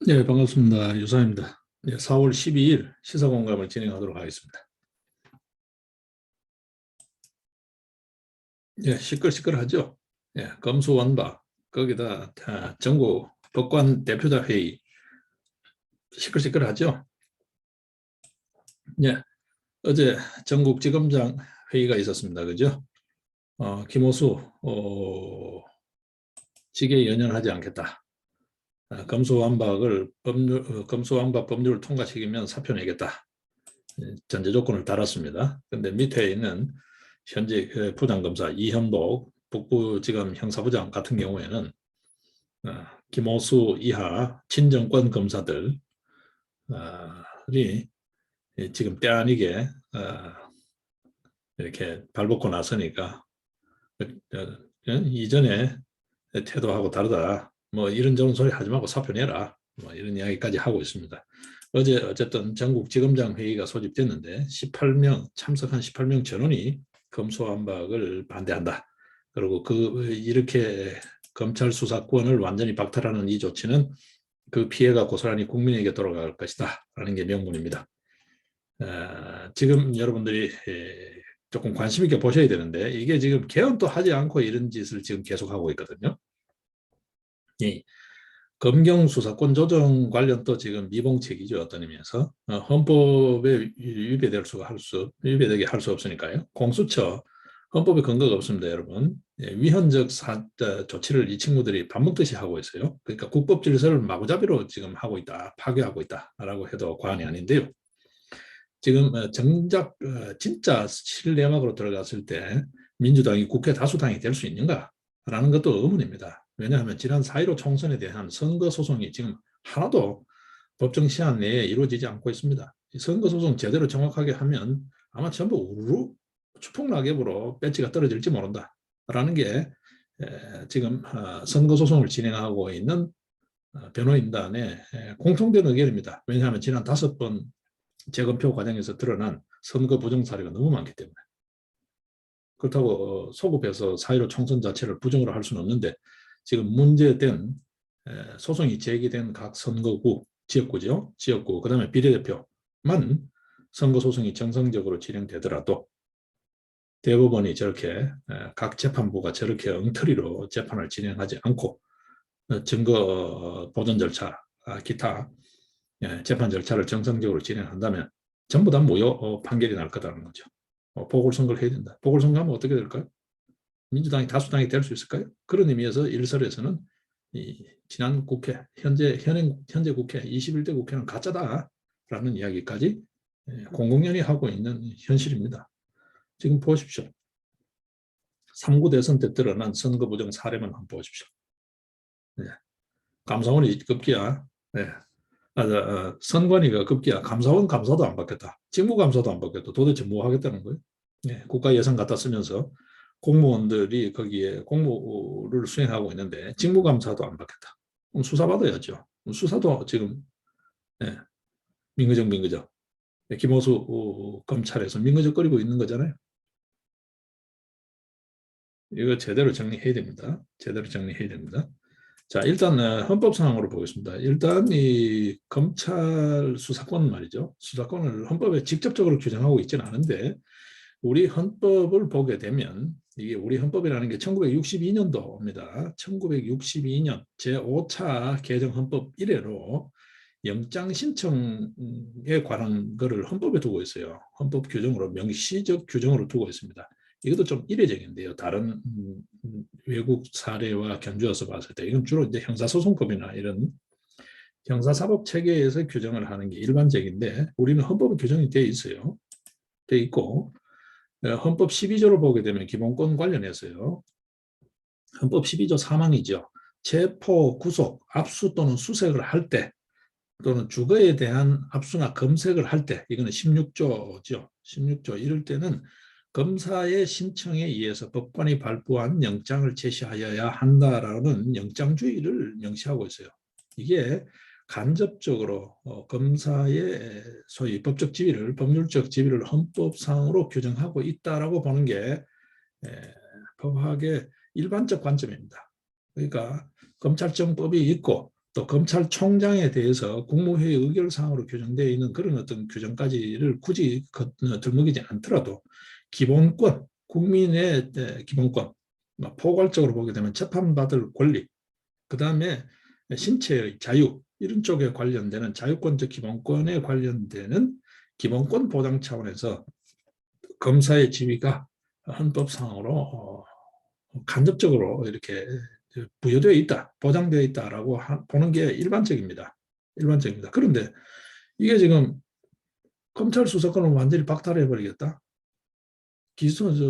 네, 반갑습니다. 유사입니다. 네, 4월 12일 시사공감을 진행하도록 하겠습니다. 네, 시끌시끌하죠. 네, 검수완박, 거기다 전국 법관 대표자 회의, 시끌시끌하죠. 네, 어제 전국지검장 회의가 있었습니다. 그죠? 김호수, 직에 연연하지 않겠다. 검수완박 법률을 통과시키면 사표 내겠다. 전제 조건을 달았습니다. 그런데 밑에 있는 현재 부장검사 이현복 북부지검 형사부장 같은 경우에는 김호수 이하 친정권 검사들이 지금 때 아니게 이렇게 발벗고 나서니까 이전에 태도하고 다르다. 뭐 이런저런 소리 하지 말고 사표 내라. 뭐 이런 이야기까지 하고 있습니다. 어제 어쨌든 전국지검장 회의가 소집됐는데 참석한 18명 전원이 검수완박을 반대한다. 그리고 이렇게 검찰 수사권을 완전히 박탈하는 이 조치는 그 피해가 고스란히 국민에게 돌아갈 것이다 라는 게 명분입니다. 지금 여러분들이 조금 관심 있게 보셔야 되는데 이게 지금 개헌도 하지 않고 이런 짓을 지금 계속하고 있거든요. 이 검경 수사권 조정 관련 또 지금 미봉책이죠. 어떤 의미에서 헌법에 유배되게 할 수 없으니까요. 공수처 헌법에 근거가 없습니다, 여러분. 위헌적 조치를 이 친구들이 밥 먹듯이 하고 있어요. 그러니까 국법 질서를 마구잡이로 지금 하고 있다, 파괴하고 있다라고 해도 과언이 아닌데요. 지금 정작 진짜 실내막으로 들어갔을 때 민주당이 국회 다수당이 될 수 있는가라는 것도 의문입니다. 왜냐하면 지난 4.15 총선에 대한 선거소송이 지금 하나도 법정 시한 내에 이루어지지 않고 있습니다. 선거소송 제대로 정확하게 하면 아마 전부 우르르 추풍낙엽으로 배지가 떨어질지 모른다라는 게 지금 선거소송을 진행하고 있는 변호인단의 공통된 의견입니다. 왜냐하면 지난 5번 재검표 과정에서 드러난 선거 부정 사례가 너무 많기 때문에. 그렇다고 소급해서 4.15 총선 자체를 부정으로 할 수는 없는데 지금 문제된 소송이 제기된 각 선거구, 지역구죠. 지역구, 그 다음에 비례대표만 선거소송이 정상적으로 진행되더라도 대법원이 저렇게 각 재판부가 저렇게 엉터리로 재판을 진행하지 않고 증거 보존 절차, 기타 재판 절차를 정상적으로 진행한다면 전부 다 무효 판결이 날 거다는 거죠. 보궐선거를 해야 된다. 보궐선거하면 어떻게 될까요? 민주당이 다수당이 될 수 있을까요? 그런 의미에서 일설에서는 지난 국회, 현재 국회, 21대 국회는 가짜다라는 이야기까지 공공연히 하고 있는 현실입니다. 지금 보십시오. 3구 대선 때 드러난 선거 부정 사례만 한번 보십시오. 네. 감사원이 급기야 선관위가 급기야 감사원 감사도 안 받겠다. 직무감사도 안 받겠다. 도대체 뭐 하겠다는 거예요? 네, 국가 예산 갖다 쓰면서 공무원들이 거기에 공무를 수행하고 있는데 직무감사도 안 받겠다. 그럼 수사받아야죠. 수사도 지금 네, 민거적. 네, 김호수 검찰에서 민거적거리고 있는 거잖아요. 이거 제대로 정리해야 됩니다. 제대로 정리해야 됩니다. 자, 일단 헌법상으로 보겠습니다. 일단 이 검찰 수사권 말이죠. 수사권을 헌법에 직접적으로 규정하고 있지는 않은데 우리 헌법을 보게 되면 이게 우리 헌법이라는 게 1962년도입니다. 1962년 제5차 개정 헌법 이래로 영장 신청에 관한 것을 헌법에 두고 있어요. 헌법 규정으로 명시적 규정으로 두고 있습니다. 이것도 좀 이례적인데요. 다른 외국 사례와 견주어서 봤을 때 이건 주로 이제 형사소송법이나 이런 형사사법 체계에서 규정을 하는 게 일반적인데 우리는 헌법에 규정이 되어 있어요. 되어 있고 헌법 12조를 보게 되면 기본권 관련해서요. 헌법 12조 3항이죠. 체포, 구속, 압수 또는 수색을 할 때 또는 주거에 대한 압수나 검색을 할 때 이거는 16조죠. 16조 이럴 때는 검사의 신청에 의해서 법관이 발부한 영장을 제시하여야 한다라는 영장주의를 명시하고 있어요. 이게 간접적으로 검사의 소위 법적 지위를 법률적 지위를 헌법상으로 규정하고 있다라고 보는 게 법학의 일반적 관점입니다. 그러니까 검찰청법이 있고 또 검찰총장에 대해서 국무회의 의결사항으로 규정되어 있는 그런 어떤 규정까지를 굳이 들먹이지 않더라도 기본권, 국민의 기본권, 포괄적으로 보게 되면 재판받을 권리, 그 다음에 신체의 자유, 이런 쪽에 관련되는 자유권적 기본권에 관련되는 기본권 보장 차원에서 검사의 지위가 헌법상으로 간접적으로 이렇게 부여되어 있다, 보장되어 있다라고 보는 게 일반적입니다. 일반적입니다. 그런데 이게 지금 검찰 수사권을 완전히 박탈해버리겠다.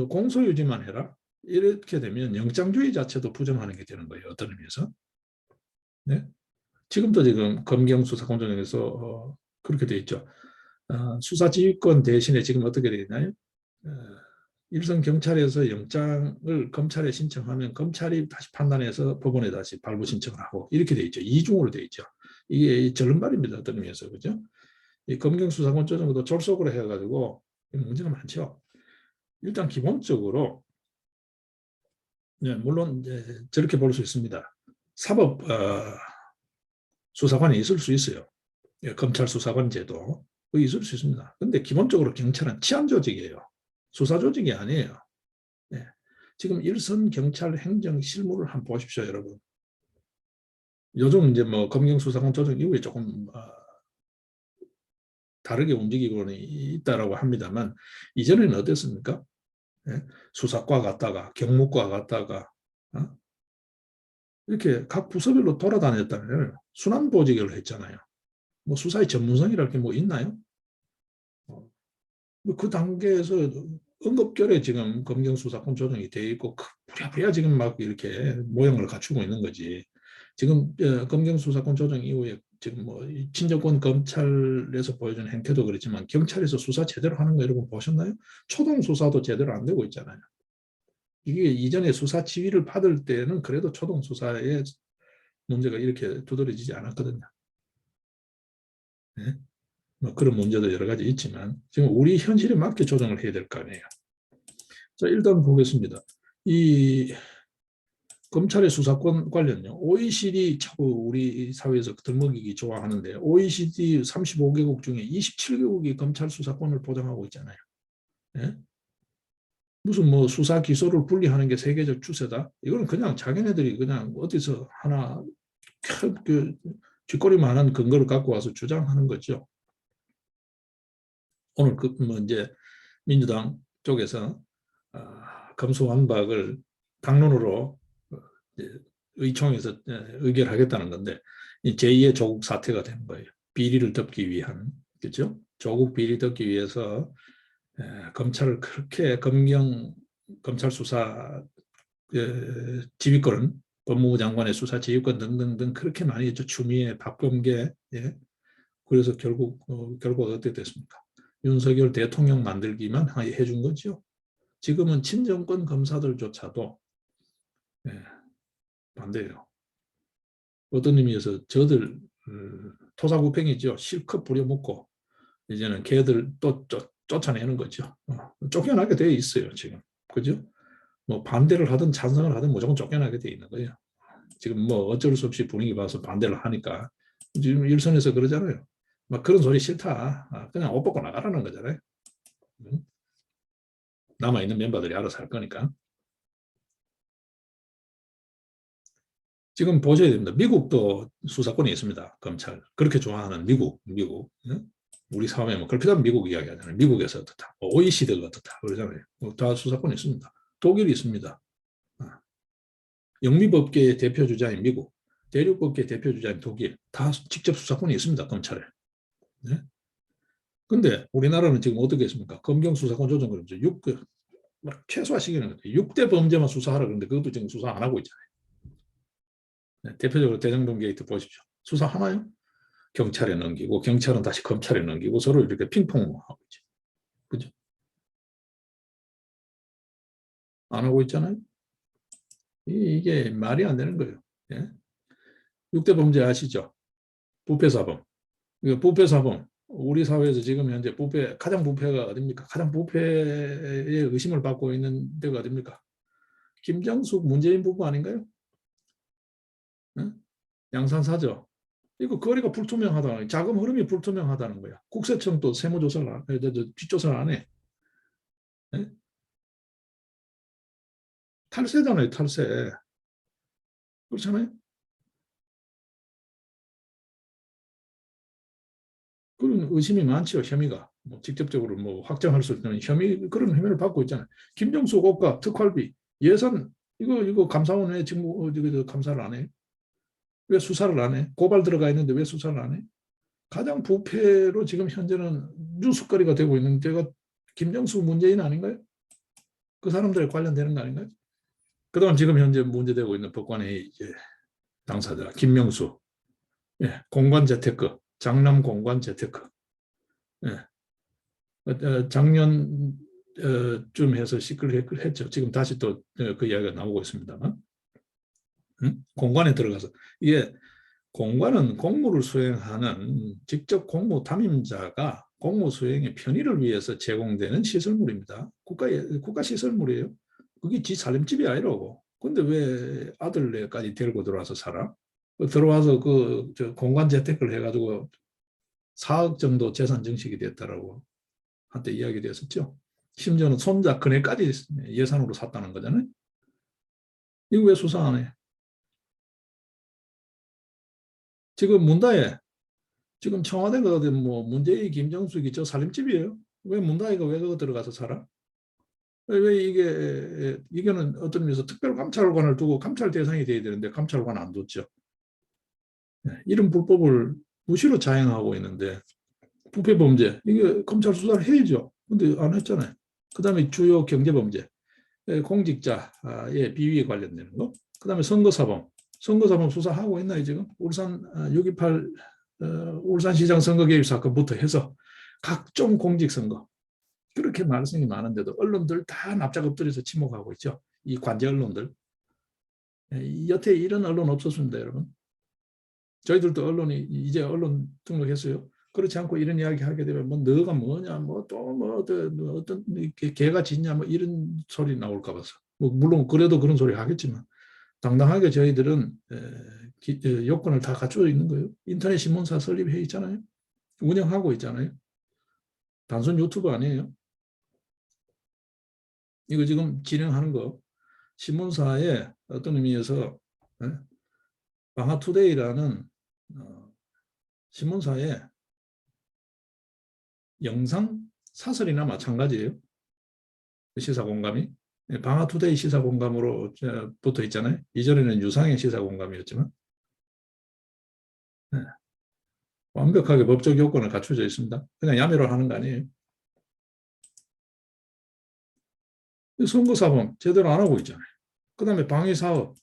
공소유지만 해라. 이렇게 되면 영장주의 자체도 부정하는 게 되는 거예요. 어떤 의미에서. 네? 지금도 지금 검경수사권조정에서 그렇게 돼 있죠. 수사지휘권 대신에 지금 어떻게 되어 있나요? 일선 경찰에서 영장을 검찰에 신청하면 검찰이 다시 판단해서 법원에 다시 발부 신청을 하고 이렇게 돼 있죠. 이중으로 돼 있죠. 이게 절름발입니다. 어떤 의미에서. 그죠? 이 검경수사권 조정도 졸속으로 해가지고 문제가 많죠. 일단 기본적으로 네, 물론 이제 저렇게 볼 수 있습니다. 사법 수사관이 있을 수 있어요. 검찰 수사관 제도 있을 수 있습니다. 근데 기본적으로 경찰은 치안 조직이에요. 수사 조직이 아니에요. 네. 지금 일선 경찰 행정 실무를 한번 보십시오, 여러분. 요즘 이제 뭐 검경수사권 조정 이후에 조금 다르게 움직이고는 있다라고 합니다만 이전에는 어땠습니까? 네? 수사과 갔다가 경무과 갔다가 이렇게 각 부서별로 돌아다녔다면 순환 보직을 했잖아요. 뭐 수사의 전문성이랄 게 뭐 있나요? 그 단계에서 응급결에 지금 검경수사권 조정이 돼 있고 부랴부랴 지금 막 이렇게 모형을 갖추고 있는 거지. 지금 검경수사권 조정 이후에 지금 뭐 친정권 검찰에서 보여주는 행태도 그렇지만 경찰에서 수사 제대로 하는 거 여러분 보셨나요? 초동 수사도 제대로 안 되고 있잖아요. 이게 이전에 수사 지휘를 받을 때는 그래도 초동 수사에 문제가 이렇게 두드러지지 않았거든요. 네? 뭐 그런 문제도 여러 가지 있지만 지금 우리 현실에 맞게 조정을 해야 될 거 아니에요. 자, 일단 보겠습니다. 이 검찰의 수사권 관련요. OECD 자꾸 우리 사회에서 들먹이기 좋아하는데 OECD 35개국 중에 27개국이 검찰 수사권을 보장하고 있잖아요. 예? 무슨 뭐 수사 기소를 분리하는 게 세계적 추세다. 이거는 그냥 자기네들이 그냥 어디서 하나 그 뒷거리만한 근거를 갖고 와서 주장하는 거죠. 오늘 뭐 이제 민주당 쪽에서 검수완박을 당론으로 의총에서 의결하겠다는 건데 제2의 조국 사태가 되는 거예요. 비리를 덮기 위한, 그렇죠? 조국 비리 덮기 위해서 검찰을 그렇게 검찰 수사 지휘권, 법무부 장관의 수사 지휘권 등등등 그렇게 많이 했죠. 추미애, 박범계. 예. 그래서 결국 어떻게 됐습니까? 윤석열 대통령 만들기만 해준 거죠. 지금은 친정권 검사들조차도 반대예요. 어떤 의미에서 저들 토사구팽이죠. 실컷 부려먹고 이제는 걔들 또 쫓아내는 거죠. 쫓겨나게 돼 있어요 지금. 그죠? 뭐 반대를 하든 찬성을 하든 무조건 쫓겨나게 돼 있는 거예요. 지금 뭐 어쩔 수 없이 분위기 봐서 반대를 하니까 지금 일선에서 그러잖아요. 막 그런 소리 싫다. 그냥 옷 벗고 나가라는 거잖아요. 남아있는 멤버들이 알아서 할 거니까. 지금 보셔야 됩니다. 미국도 수사권이 있습니다. 검찰. 그렇게 좋아하는 미국. 우리 사회에 뭐 걸핏하면 미국 이야기하잖아요. 미국에서 어떻다. OECD가 어떻다. 그러잖아요. 다 수사권이 있습니다. 독일이 있습니다. 영미법계의 대표주자인 미국, 대륙법계의 대표주자인 독일, 다 직접 수사권이 있습니다. 검찰에. 네? 근데 우리나라는 지금 어떻게 했습니까? 검경수사권 조정 그러면서 최소화시키는 거죠. 6대 범죄만 수사하라 그러는데 그것도 지금 수사 안 하고 있잖아요. 네, 대표적으로 대장동 게이트 보십시오. 수사하나요? 경찰에 넘기고 경찰은 다시 검찰에 넘기고 서로 이렇게 핑퐁하고 있죠. 그죠? 안 하고 있잖아요. 이게 말이 안 되는 거예요. 예? 6대 범죄 아시죠? 부패사범. 부패사범. 우리 사회에서 지금 현재 가장 부패가 어딥니까? 가장 부패의 의심을 받고 있는 데가 어딥니까? 김장숙 문재인 부부 아닌가요? 예? 양산사죠. 이거 거래가 불투명하다는, 자금 흐름이 불투명하다는 거야. 국세청도 세무조사를 뒷조사를 안 해. 네? 탈세잖아요, 탈세. 그렇잖아요. 그런 의심이 많죠, 혐의가. 뭐 직접적으로 뭐 확정할 수 있는 그런 혐의를 받고 있잖아요. 김정수 국가 특활비 예산 이거 감사원 왜 지금 감사를 안 해? 왜 수사를 안 해? 고발 들어가 있는데 왜 수사를 안 해? 가장 부패로 지금 현재는 뉴스거리가 되고 있는 데가 김정수 문재인 아닌가요? 그 사람들에 관련되는 거 아닌가요? 그다음 지금 현재 문제되고 있는 법관의 이제 당사자 김명수, 예, 공관 재테크, 장남 공관 재테크, 예, 작년쯤 해서 시끌했죠. 지금 다시 또 그 이야기가 나오고 있습니다만, 공관에 들어가서 이게 공관은 공무를 수행하는 직접 공무 담임자가 공무 수행의 편의를 위해서 제공되는 시설물입니다. 국가 시설물이에요. 그게 지 살림집이 아니라고. 근데 왜 아들네까지 데리고 들어와서 살아? 들어와서 공간 재테크를 해가지고 4억 정도 재산 증식이 됐다라고 한때 이야기 됐었죠. 심지어는 손자 그네까지 예산으로 샀다는 거잖아요. 이거 왜 수사 안 해? 지금 문다에 지금 청와대가 어디 뭐 문재인 김정숙이 저 살림집이에요. 왜 문다이가 왜 그거 들어가서 살아? 왜 이게는 어떤 의미에서 특별감찰관을 두고 감찰 대상이 돼야 되는데 감찰관 안 뒀죠. 이런 불법을 무시로 자행하고 있는데 부패 범죄 이게 검찰 수사를 해야죠. 근데 안 했잖아요. 그다음에 주요 경제 범죄 공직자의 비위에 관련되는 거. 그다음에 선거사범 수사하고 있나요 지금? 울산 6.28 울산시장 선거 개입 사건부터 해서 각종 공직선거 그렇게 말씀이 많은데도 언론들 다 납작 엎드려서 침묵하고 있죠. 이 관제 언론들. 여태 이런 언론 없었습니다, 여러분. 저희들도 언론이 이제 언론 등록했어요. 그렇지 않고 이런 이야기 하게 되면 뭐 너가 뭐냐 뭐 또 뭐 어떤 개가 짖냐 뭐 이런 소리 나올까 봐서 뭐 물론 그래도 그런 소리 하겠지만 당당하게 저희들은 요건을 다 갖추어 있는 거예요. 인터넷 신문사 설립해 있잖아요. 운영하고 있잖아요. 단순 유튜브 아니에요. 이거 지금 진행하는 거 신문사의 어떤 의미에서 방하투데이라는 신문사의 영상 사설이나 마찬가지예요. 시사공감이 방하투데이 시사공감으로 붙어 있잖아요. 이전에는 유상의 시사공감이었지만 네. 완벽하게 법적 요건을 갖춰져 있습니다. 그냥 야매로 하는 거 아니에요. 선거사범 제대로 안 하고 있잖아요. 그 다음에 방위사업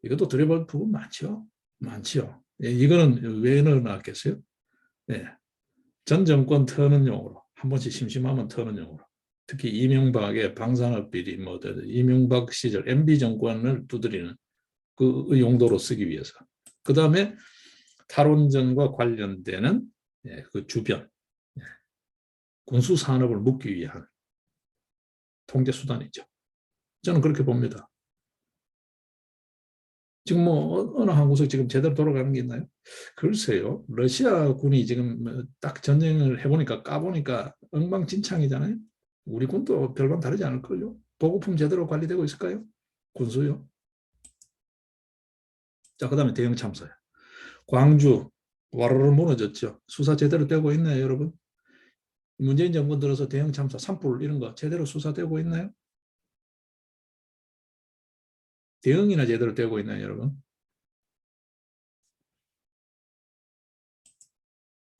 이것도 들여볼 부분 많죠. 많죠. 예, 이거는 왜 넣어놨겠어요? 예, 전 정권 터는 용으로 한 번씩 심심하면 터는 용으로 특히 이명박의 방산업 비리 뭐 이명박 시절 MB 정권을 두드리는 그 용도로 쓰기 위해서 그 다음에 탈원전과 관련되는 그 주변 군수산업을 묶기 위한 통제 수단이죠. 저는 그렇게 봅니다. 지금 뭐 어느 한 구석 지금 제대로 돌아가는 게 있나요? 글쎄요. 러시아군이 지금 딱 전쟁을 해보니까 까보니까 엉망진창이잖아요. 우리 군도 별반 다르지 않을걸요. 보급품 제대로 관리되고 있을까요? 군수요. 자, 그 다음에 대형 참사요. 광주 와르르 무너졌죠. 수사 제대로 되고 있나요, 여러분? 문재인 정권 들어서 대형 참사, 산불 이런 거 제대로 수사되고 있나요? 대응이나 제대로 되고 있나요, 여러분?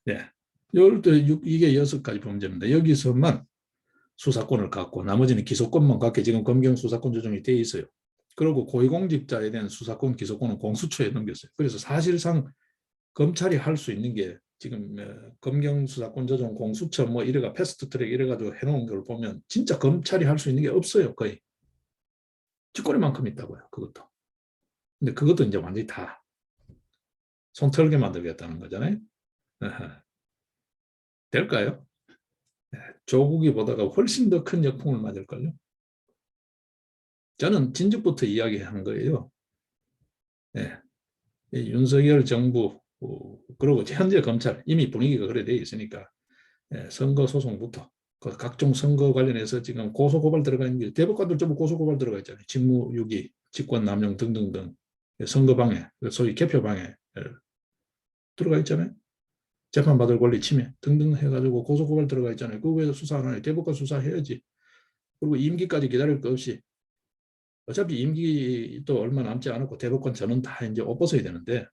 네. 이게 6가지 범죄입니다. 여기서만 수사권을 갖고 나머지는 기소권만 갖게 지금 검경 수사권 조정이 돼 있어요. 그리고 고위공직자에 대한 수사권, 기소권은 공수처에 넘겼어요. 그래서 사실상 검찰이 할 수 있는 게 지금 검경 수사권 조정 공수처 뭐 이래가 패스트트랙 이래가지고 해놓은 걸 보면 진짜 검찰이 할 수 있는 게 없어요. 거의. 쥐꼬리만큼 있다고요. 그것도. 근데 그것도 이제 완전히 다 손털게 만들겠다는 거잖아요. 될까요? 조국이 보다가 훨씬 더 큰 역풍을 맞을걸요. 저는 진즉부터 이야기한 거예요. 네. 윤석열 정부 그리고 현재 검찰 이미 분위기가 그래 돼 있으니까 선거 소송부터 그 각종 선거 관련해서 지금 고소고발 들어가 있는 게 대법관들 전부 고소고발 들어가 있잖아요. 직무유기, 직권남용 등등등 선거방해, 소위 개표방해 들어가 있잖아요. 재판받을 권리 침해 등등 해가지고 고소고발 들어가 있잖아요. 그거 왜 수사 안 하냐? 대법관 수사해야지. 그리고 임기까지 기다릴 것 없이 어차피 임기도 얼마 남지 않았고 대법관 전원 다 이제 옷 벗어야 되는데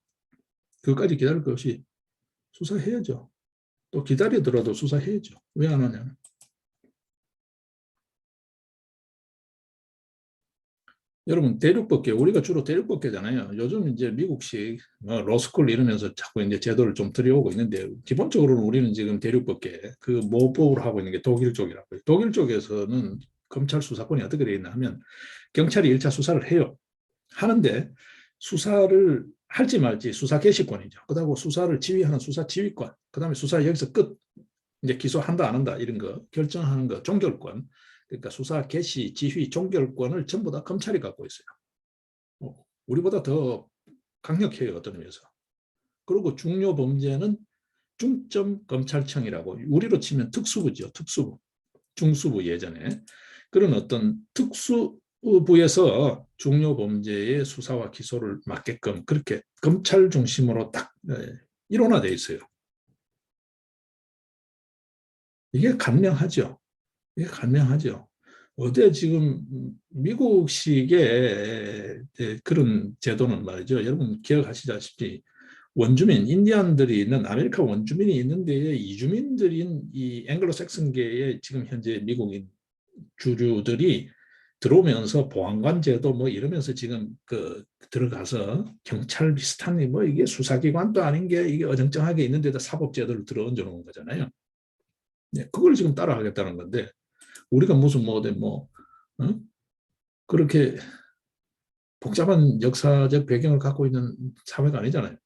그것까지 기다릴 것 없이 수사해야죠. 또 기다리더라도 수사해야죠. 왜 안 하냐? 여러분 대륙법계 우리가 주로 대륙법계잖아요. 요즘 이제 미국식 로스쿨 이러면서 자꾸 이제 제도를 좀 들여오고 있는데 기본적으로는 우리는 지금 대륙법계 그 모법으로 하고 있는 게 독일 쪽이라고요. 독일 쪽에서는 검찰 수사권이 어떻게 되어 있나 하면 경찰이 1차 수사를 해요. 하는데 수사를 할지 말지 수사 개시권이죠. 그다고 수사를 지휘하는 수사 지휘권, 그다음에 수사 여기서 끝 이제 기소한다 안 한다 이런 거 결정하는 거 종결권. 그러니까 수사 개시, 지휘, 종결권을 전부 다 검찰이 갖고 있어요. 우리보다 더 강력해요 어떤 의미에서. 그리고 중요 범죄는 중점검찰청이라고 우리로 치면 특수부죠. 특수부, 중수부 예전에 그런 어떤 특수부에서 중요 범죄의 수사와 기소를 맡게끔 그렇게 검찰 중심으로 딱 일원화되어 있어요. 이게 가능하죠. 이게 가능하죠. 어제 지금 미국식의 그런 제도는 말이죠. 여러분 기억하시다시피 원주민, 인디안들이 있는 아메리카 원주민이 있는 데에 이주민들인 이 앵글로색슨계의 지금 현재 미국인 주주들이 들어오면서 보안관 제도 뭐 이러면서 지금 그 들어가서 경찰 비슷한 뭐 이게 수사기관도 아닌 게 이게 어정쩡하게 있는 데다 사법 제도를 들어얹어 놓은 거잖아요. 네, 그걸 지금 따라하겠다는 건데 우리가 무슨 뭐 어? 그렇게 복잡한 역사적 배경을 갖고 있는 사회가 아니잖아요.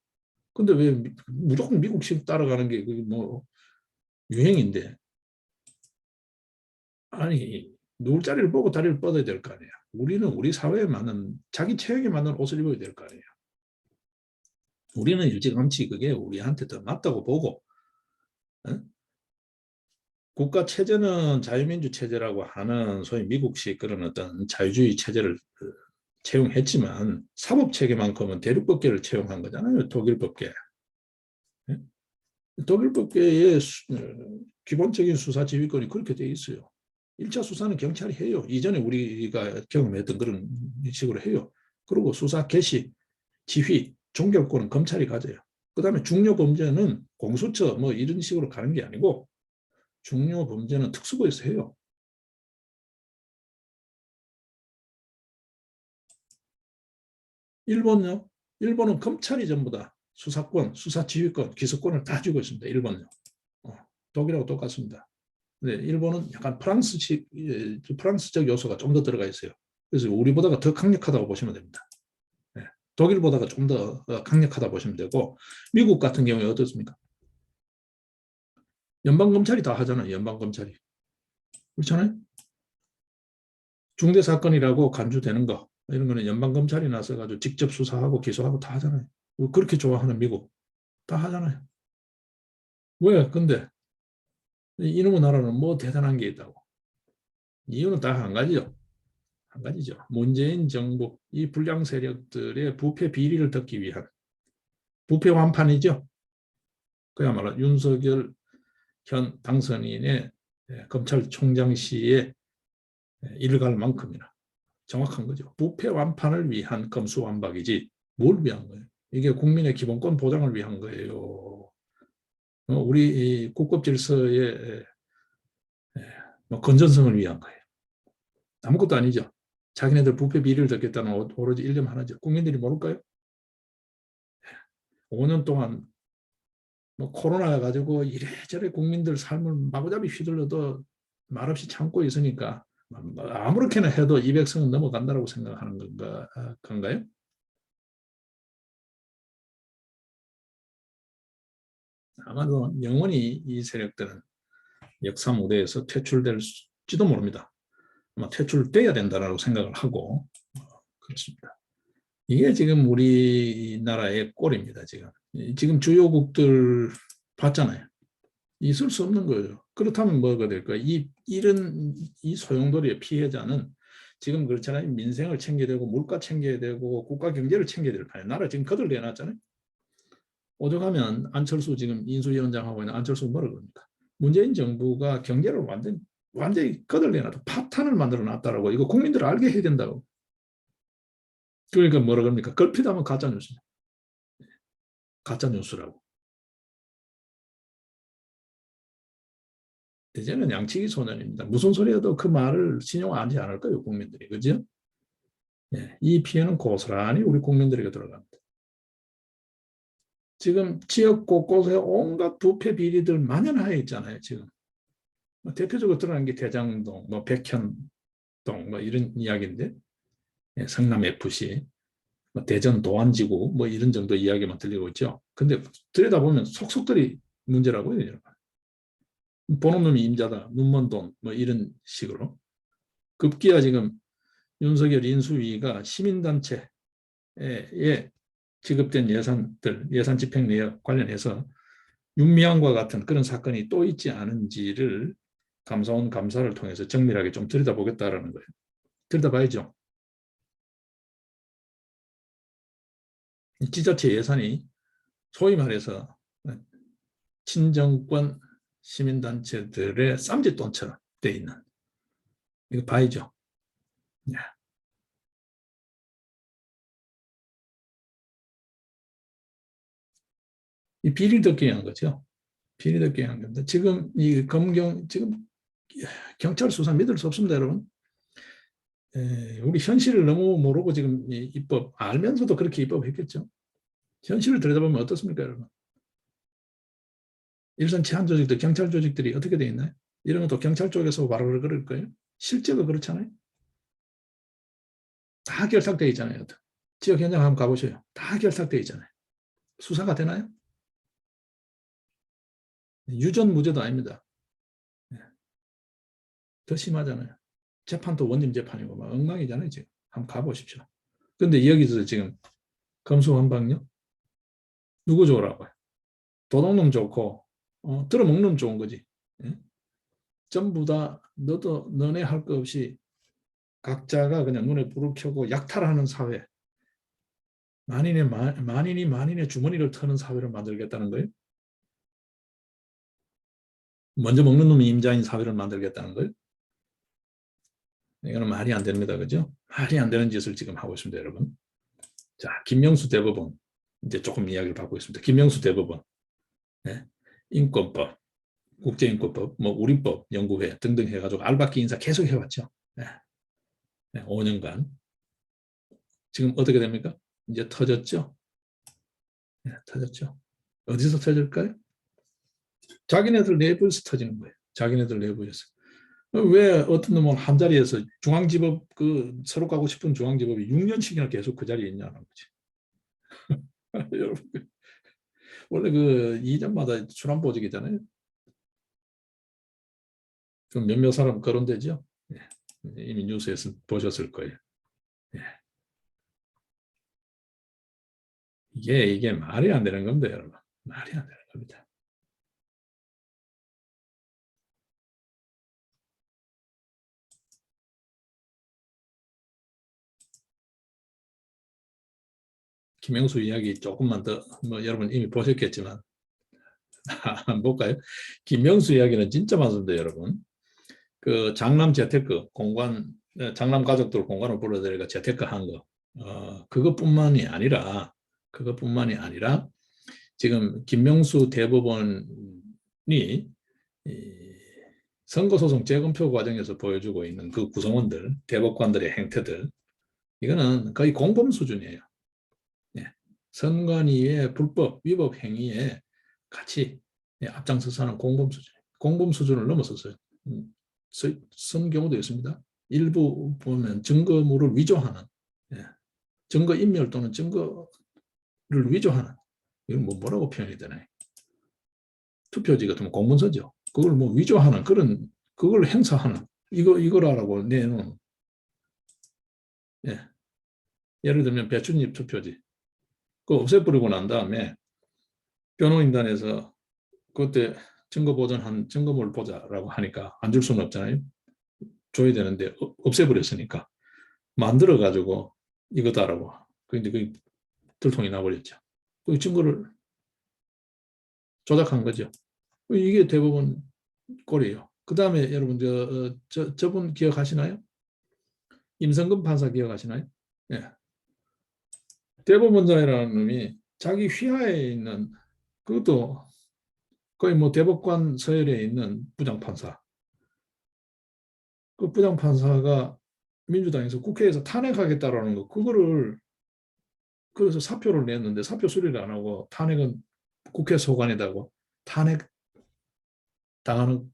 근데 왜 무조건 미국식 따라가는 게 뭐 유행인데 아니 누울 자리를 보고 다리를 뻗어야 될 거 아니에요. 우리는 우리 사회에 맞는 자기 체형에 맞는 옷을 입어야 될 거 아니에요. 우리는 일찌감치 그게 우리한테 더 맞다고 보고 어? 국가 체제는 자유민주 체제라고 하는 소위 미국식 그런 어떤 자유주의 체제를 채용했지만 사법 체계만큼은 대륙법계를 채용한 거잖아요. 독일법계. 독일법계의 기본적인 수사 지휘권이 그렇게 돼 있어요. 1차 수사는 경찰이 해요. 이전에 우리가 경험했던 그런 식으로 해요. 그리고 수사 개시, 지휘, 종결권은 검찰이 가져요. 그다음에 중요 범죄는 공수처 뭐 이런 식으로 가는 게 아니고 중요 범죄는 특수부에서 해요. 일본요? 일본은 검찰이 전부 다 수사권, 수사지휘권, 기소권을 다 쥐고 있습니다. 일본요. 독일하고 똑같습니다. 네, 일본은 약간 프랑스적 요소가 좀 더 들어가 있어요. 그래서 우리보다가 더 강력하다고 보시면 됩니다. 네, 독일보다가 좀 더 강력하다 보시면 되고 미국 같은 경우에 어떻습니까? 연방검찰이 다 하잖아요. 연방검찰이. 그렇잖아요. 중대사건이라고 간주되는 거 이런 거는 연방검찰이 나서가지고 직접 수사하고 기소하고 다 하잖아요. 그렇게 좋아하는 미국 다 하잖아요. 왜? 근데 이놈의 나라는 뭐 대단한 게 있다고. 이유는 딱 한 가지죠. 한 가지죠. 문재인 정부 이 불량 세력들의 부패 비리를 덮기 위한 부패 완판이죠. 그야말로 윤석열 현 당선인의 검찰총장 시에 일갈 만큼이나 정확한 거죠. 부패 완판을 위한 검수완박이지 뭘 위한 거예요. 이게 국민의 기본권 보장을 위한 거예요. 우리 국급 질서의 뭐 건전성을 위한 거예요. 아무것도 아니죠. 자기네들 부패 비리를 덮겠다는 오로지 일념 하나죠. 국민들이 모를까요? 5년 동안 뭐 코로나 가지고 이래저래 국민들 삶을 마구잡이 휘둘러도 말없이 참고 있으니까 아무렇게나 해도 200성은 넘어간다고 생각하는 건가요? 아마도 영원히 이 세력들은 역사 무대에서 퇴출될지도 모릅니다. 아마 퇴출돼야 된다고 생각을 하고 그렇습니다. 이게 지금 우리나라의 꼴입니다. 지금 주요국들 봤잖아요. 있을 수 없는 거예요. 그렇다면 뭐가 될까? 이 소용돌이의 피해자는 지금 그렇잖아요. 민생을 챙겨야 되고 물가 챙겨야 되고 국가 경제를 챙겨야 될 판에 나라 지금 거들내놨잖아요. 오죽하면 안철수 지금 인수위원장하고 있는 안철수 뭐라 그럽니까? 문재인 정부가 경제를 완전히 거들내놨다. 파탄을 만들어 놨다라고. 이거 국민들 알게 해야 된다고. 그러니까 뭐라 그럽니까? 걸핏하면 가짜뉴스. 가짜뉴스라고. 이제는 양치기 소년입니다. 무슨 소리여도 그 말을 신용하지 않을 거예요, 국민들이. 그죠? 예, 이 피해는 고스란히 우리 국민들에게 들어갑니다. 지금 지역 곳곳에 온갖 부패 비리들 만연하여 있잖아요, 지금. 대표적으로 드러난 게 대장동, 백현동, 이런 이야기인데, 예, 성남FC, 대전 도안지구, 이런 정도 이야기만 들리고 있죠. 근데 들여다보면 속속들이 문제라고요, 여러분. 보는 놈이 임자다, 눈먼 돈, 이런 식으로. 급기야 지금 윤석열 인수위가 시민단체에 지급된 예산들, 예산 집행 내역 관련해서 윤미향과 같은 그런 사건이 또 있지 않은지를 감사원 감사를 통해서 정밀하게 좀 들여다보겠다라는 거예요. 들여다봐야죠. 지자체 예산이 소위 말해서 친정권 시민단체들의 쌈짓돈처럼 돼 있는, 이거 봐야죠. 이 비리덕기한 거죠. 비리덕기한 겁니다. 지금 지금 경찰 수사 믿을 수 없습니다, 여러분. 우리 현실을 너무 모르고 지금 입법 알면서도 그렇게 입법했겠죠. 현실을 들여다보면 어떻습니까, 여러분? 일선 치안 조직들, 경찰 조직들이 어떻게 돼 있나요? 이런 것도 경찰 쪽에서 바로 그럴 거예요. 실제로 그렇잖아요. 다 결탁돼 있잖아요. 지역 현장 한번 가보세요. 다 결탁돼 있잖아요. 수사가 되나요? 유전 무죄도 아닙니다. 더 심하잖아요. 재판도 원님 재판이고 막 엉망이잖아요. 지금 한번 가보십시오. 근데 여기서 지금 검수완박요? 누구 좋으라고요? 도둑놈 좋고 들어먹는 놈 좋은 거지. 예? 전부 다 너네 할 거 없이 각자가 그냥 눈에 불을 켜고 약탈하는 사회, 만인이 만인의 주머니를 터는 사회를 만들겠다는 거예요. 먼저 먹는 놈이 임자인 사회를 만들겠다는 거예요. 이거는 말이 안 됩니다. 그죠? 말이 안 되는 짓을 지금 하고 있습니다, 여러분. 자, 김명수 대법원. 이제 조금 이야기를 받고 있습니다. 김명수 대법원. 네? 인권법, 국제인권법, 우리법 연구회 등등 해가지고 알박기 인사 계속 해왔죠. 네. 네, 5년간. 지금 어떻게 됩니까? 이제 터졌죠? 네, 터졌죠. 어디서 터질까요? 자기네들 내부에서 터지는 거예요. 자기네들 내부에서. 왜 어떤 놈은 한 자리에서 중앙지법 서로 가고 싶은 중앙지법이 6년씩이나 계속 그 자리에 있냐는 거지. 여러분 원래 2년마다 출환보직이잖아요. 그럼 몇몇 사람 거론되죠? 예. 이미 뉴스에서 보셨을 거예요. 예. 이게 말이 안 되는 겁니다, 여러분. 말이 안 되는 겁니다. 김영수 이야기 조금만 더, 여러분 이미 보셨겠지만, 한번 볼까요? 김명수 이야기는 진짜 많습니다, 여러분. 장남 재테크, 장남 가족들 공간을 불러들여가 재테크 한 거. 그것뿐만이 아니라, 지금 김명수 대법원이 선거소송 재검표 과정에서 보여주고 있는 그 구성원들, 대법관들의 행태들, 이거는 거의 공범 수준이에요. 예. 선관위의 불법, 위법 행위에 같이 앞장서서 하는 공범 수준. 공범 수준을 넘어섰어요. 쓴 경우도 있습니다. 일부 보면 증거물을 위조하는, 증거인멸 또는 증거를 위조하는, 이건 뭐라고 표현이 되나요? 투표지 같으면 공문서죠. 그걸 위조하는 그걸 행사하는 이거라고 내놓은, 예. 예를 들면 배춧잎 투표지. 그거 없애버리고 난 다음에 변호인단에서 그때 증거물을 보자라고 하니까 안 줄 수는 없잖아요. 줘야 되는데 없애버렸으니까 만들어가지고 이거다라고. 근데 그 들통이 나버렸죠. 그 증거를 조작한 거죠. 이게 대부분 꼴이에요. 그 다음에 여러분 저분 기억하시나요? 임성근 판사 기억하시나요? 예. 대법원장이라는 놈이 자기 휘하에 있는 그것도 거의 뭐 대법관 서열에 있는 부장판사. 그 부장판사가 민주당에서 국회에서 탄핵하겠다라는 거 그거를 그래서 사표를 냈는데 사표 수리를 안 하고 탄핵은 국회 소관이다고 탄핵 당하는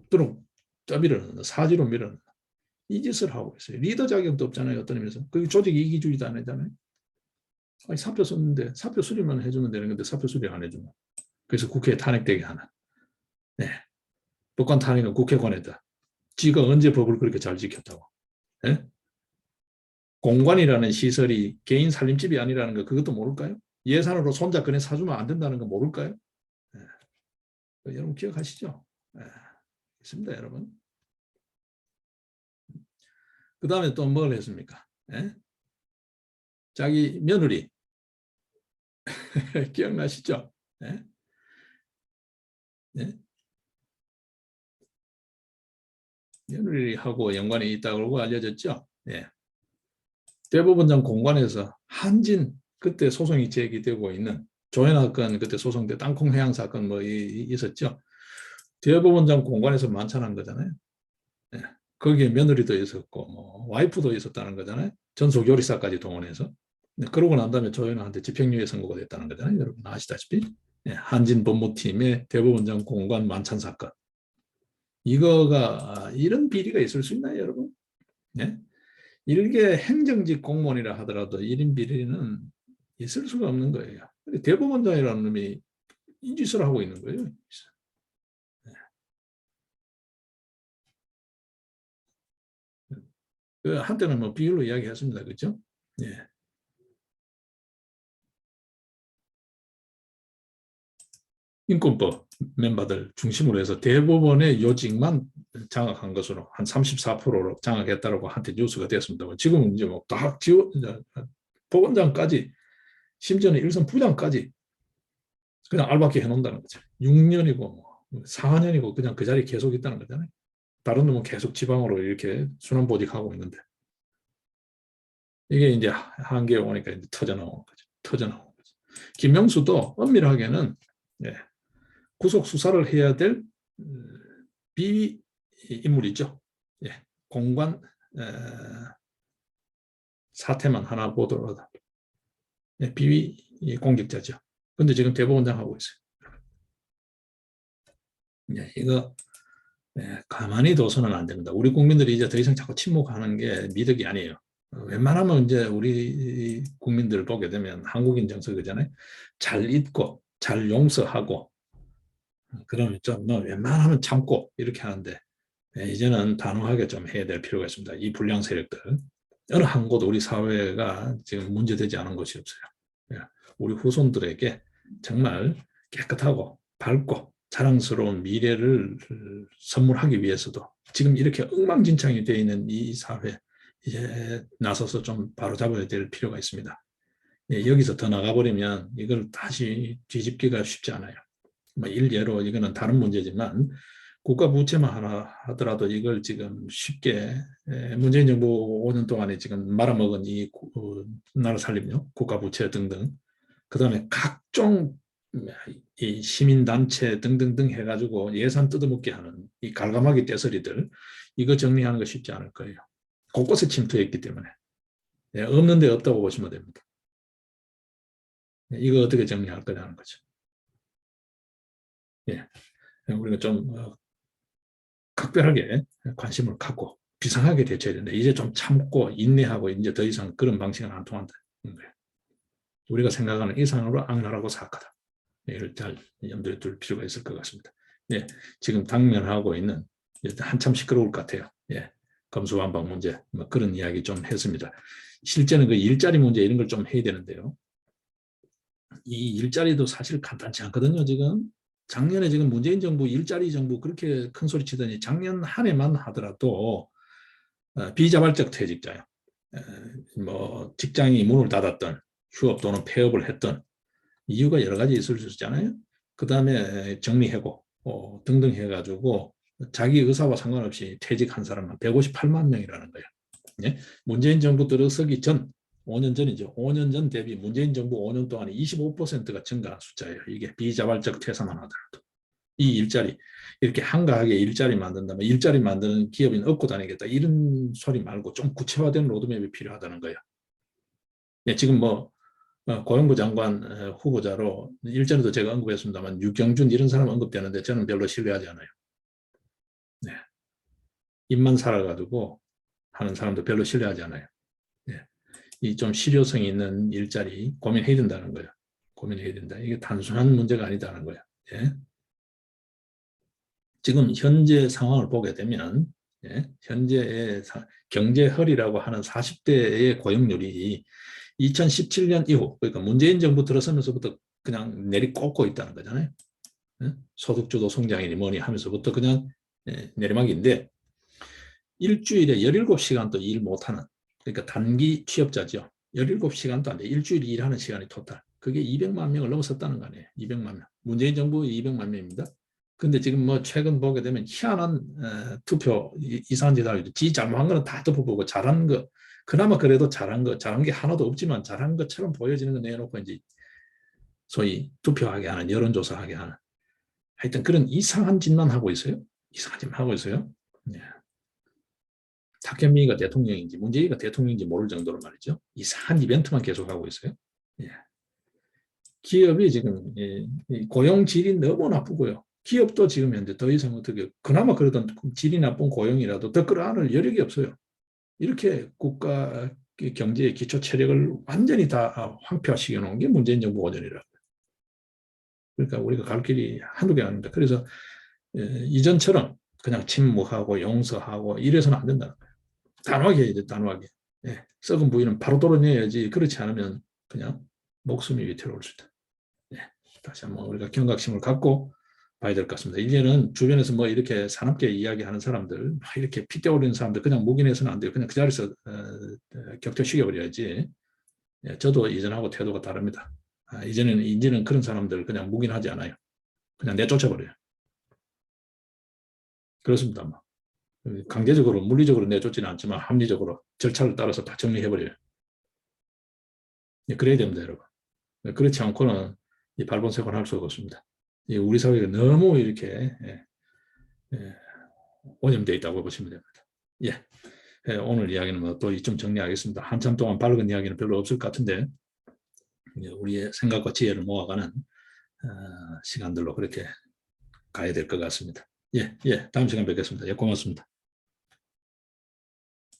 도록 짜밀어넣는 사지로 밀어넣는 이 짓을 하고 있어요. 리더 자격도 없잖아요. 어떤 의미에서. 그게 조직 이기주의도 안 하잖아요. 아니, 사표 썼는데 사표 수리만 해주면 되는 건데 사표 수리 안 해주면. 그래서 국회에 탄핵되게 하는. 네. 법관 탄핵은 국회관에다. 지가 언제 법을 그렇게 잘 지켰다고. 네? 공관이라는 시설이 개인 살림집이 아니라는 거 그것도 모를까요? 예산으로 손잡거나 사주면 안 된다는 거 모를까요? 네. 여러분 기억하시죠? 네. 있습니다, 여러분. 그 다음에 또 뭘 했습니까? 네? 자기 며느리 기억나시죠? 네? 네? 며느리하고 연관이 있다고 알려졌죠? 네. 대법원장 공관에서 한진 그때 소송이 제기되고 있는 조현아 건 그때 소송 때 땅콩 해양 사건 뭐 있었죠. 대법원장 공관에서 만찬한 거잖아요. 네. 거기에 며느리도 있었고 뭐 와이프도 있었다는 거잖아요. 전속요리사까지 동원해서. 네. 그러고 난 다음에 조현아한테 집행유예 선고가 됐다는 거잖아요. 여러분 아시다시피 네. 한진 법무팀의 대법원장 공관 만찬 사건. 이거가 이런 비리가 있을 수 있나요, 여러분? 네? 일개 행정직 공무원이라 하더라도 1인 비리는 있을 수가 없는 거예요. 대법원장이라는 놈이 이 짓을 하고 있는 거예요. 그 한때는 뭐 비율로 이야기했습니다. 그렇죠? 예. 인권법 멤버들 중심으로 해서 대법원의 요직만 장악한 것으로 한 34%로 장악했다고 한때 뉴스가 됐습니다. 지금은 이제 뭐다 법원장까지 심지어는 일선 부장까지 그냥 알바끼 해놓는다는 거죠. 6년이고 4년이고 그냥 그 자리에 계속 있다는 거잖아요. 다른 놈은 계속 지방으로 이렇게 순환보직하고 있는데 이게 이제 한계에 오니까 이제 터져나오는 거죠. 터져나오는 거죠. 김명수도 엄밀하게는 예, 구속 수사를 해야 될 비위 인물이죠. 예, 공관 사태만 하나 보더라도 예, 비위 공직자죠. 근데 지금 대법원장 하고 있어요. 예, 이거 가만히 둬서는 안 됩니다. 우리 국민들이 이제 더 이상 자꾸 침묵하는 게 미덕이 아니에요. 웬만하면 이제 우리 국민들 보게 되면 한국인 정서잖아요. 잘 잊고 잘 용서하고 그러면 좀뭐 웬만하면 참고 이렇게 하는데 이제는 단호하게 좀 해야 될 필요가 있습니다. 이 불량 세력들 어느 한 곳 우리 사회가 지금 문제되지 않은 곳이 없어요. 우리 후손들에게 정말 깨끗하고 밝고 자랑스러운 미래를 선물하기 위해서도 지금 이렇게 엉망진창이 되어 있는 이 사회 이제 나서서 좀 바로잡아야 될 필요가 있습니다. 여기서 더 나가버리면 이걸 다시 뒤집기가 쉽지 않아요. 뭐 일례로 이거는 다른 문제지만 국가 부채만 하나 하더라도 이걸 지금 쉽게 문재인 정부 5년 동안에 지금 말아먹은 이 나라 살림료, 국가 부채 등등 그 다음에 각종 이 시민단체 등등등 해가지고 예산 뜯어먹게 하는 이 갈가마기 떼서리들 이거 정리하는 거 쉽지 않을 거예요. 곳곳에 침투했기 때문에 없는 데 없다고 보시면 됩니다. 이거 어떻게 정리할 거냐는 거죠. 예, 우리가 좀 각별하게 관심을 갖고 비상하게 대처해야 된다. 이제 좀 참고 인내하고 이제 더 이상 그런 방식은 안 통한다. 우리가 생각하는 이상으로 악랄하고 사악하다. 이를 잘 염두에 둘 필요가 있을 것 같습니다. 예, 지금 당면하고 있는 한참 시끄러울 것 같아요. 예, 검수완박 문제 뭐 그런 이야기 좀 했습니다. 실제는 그 일자리 문제 이런 걸 좀 해야 되는데요. 이 일자리도 사실 간단치 않거든요. 지금 작년에 지금 문재인 정부 일자리 정부 그렇게 큰 소리 치더니 작년 한 해만 하더라도 비자발적 퇴직자요. 뭐 직장이 문을 닫았던 휴업 또는 폐업을 했던 이유가 여러 가지 있을 수 있잖아요. 그 다음에 정리해고 등등 해가지고 자기 의사와 상관없이 퇴직한 사람은 158만 명이라는 거예요. 예? 문재인 정부 들어서기 전 5년 전이죠. 5년 전 대비 문재인 정부 5년 동안에 25%가 증가한 숫자예요. 이게 비자발적 퇴사만 하더라도. 이 일자리, 이렇게 한가하게 일자리 만든다면 일자리 만드는 기업인 업고 다니겠다. 이런 소리 말고 좀 구체화된 로드맵이 필요하다는 거예요. 예, 지금 뭐 고용부 장관 후보자로 일전에도 제가 언급했습니다만 유경준 이런 사람 언급되는데 저는 별로 신뢰하지 않아요. 네. 입만 살아가지고 하는 사람도 별로 신뢰하지 않아요. 네. 이 좀 실효성 있는 일자리 고민해야 된다는 거예요. 고민해야 된다. 이게 단순한 문제가 아니다는 거예요. 예. 지금 현재 상황을 보게 되면 예, 현재의 경제 허리라고 하는 40대의 고용률이 2017년 이후 그러니까 문재인 정부 들어서면서부터 그냥 내리꽂고 있다는 거잖아요. 예? 소득주도 성장이니 뭐니 하면서부터 그냥 내리막인데 일주일에 17시간도 일 못하는 그러니까 단기 취업자죠. 17시간도 안 돼. 일주일 일하는 시간이 토탈. 그게 200만 명을 넘어섰다는 거 아니에요. 200만 명. 문재인 정부 200만 명입니다. 근데 지금 뭐 최근 보게 되면 희한한 투표 이상한 짓 하고 지 잘못한 거는 다 덮어보고 잘한 거 그나마 그래도 잘한 게 하나도 없지만 잘한 것처럼 보여지는 거 내놓고 이제 소위 투표하게 하는 여론조사하게 하는 하여튼 그런 이상한 짓만 하고 있어요. 이상한 짓만 하고 있어요. 네. 탁현민이가 대통령인지 문재인이가 대통령인지 모를 정도로 말이죠. 이상한 이벤트만 계속하고 있어요. 예. 기업이 지금 고용 질이 너무 나쁘고요. 기업도 지금 현재 더 이상 어떻게 그나마 그러던 질이 나쁜 고용이라도 더 끌어안을 여력이 없어요. 이렇게 국가 경제의 기초 체력을 완전히 다 황폐화시켜 놓은 게 문재인 정부 5년이라고요. 그러니까 우리가 갈 길이 한두 개 아닙니다. 그래서 이전처럼 그냥 침묵하고 용서하고 이래서는 안 된다는 거예요. 단호하게 해야 돼, 단호하게. 예, 썩은 부위는 바로 도려내야지. 그렇지 않으면 그냥 목숨이 위태로울 수 있다. 예, 다시 한번 우리가 경각심을 갖고 봐야 될 것 같습니다. 이제는 주변에서 뭐 이렇게 산업계 이야기하는 사람들, 이렇게 핏대 올리는 사람들 그냥 묵인해서는 안 돼요. 그냥 그 자리에서 격퇴시켜버려야지. 예, 저도 이전하고 태도가 다릅니다. 이제는 그런 사람들 그냥 묵인하지 않아요. 그냥 내쫓아버려요. 그렇습니다. 뭐. 강제적으로 물리적으로 내쫓지는 않지만 합리적으로 절차를 따라서 다 정리해버려요. 예, 그래야 됩니다, 여러분. 그렇지 않고는 이 발본색을 할 수가 없습니다. 우리 사회가 너무 이렇게 오염되어 있다고 보시면 됩니다. 예, 오늘 이야기는 뭐또 이쯤 정리하겠습니다. 한참 동안 밝은 이야기는 별로 없을 것 같은데 우리의 생각과 지혜를 모아가는 시간들로 그렇게 가야 될 것 같습니다. 예, 다음 시간 뵙겠습니다. 예, 고맙습니다.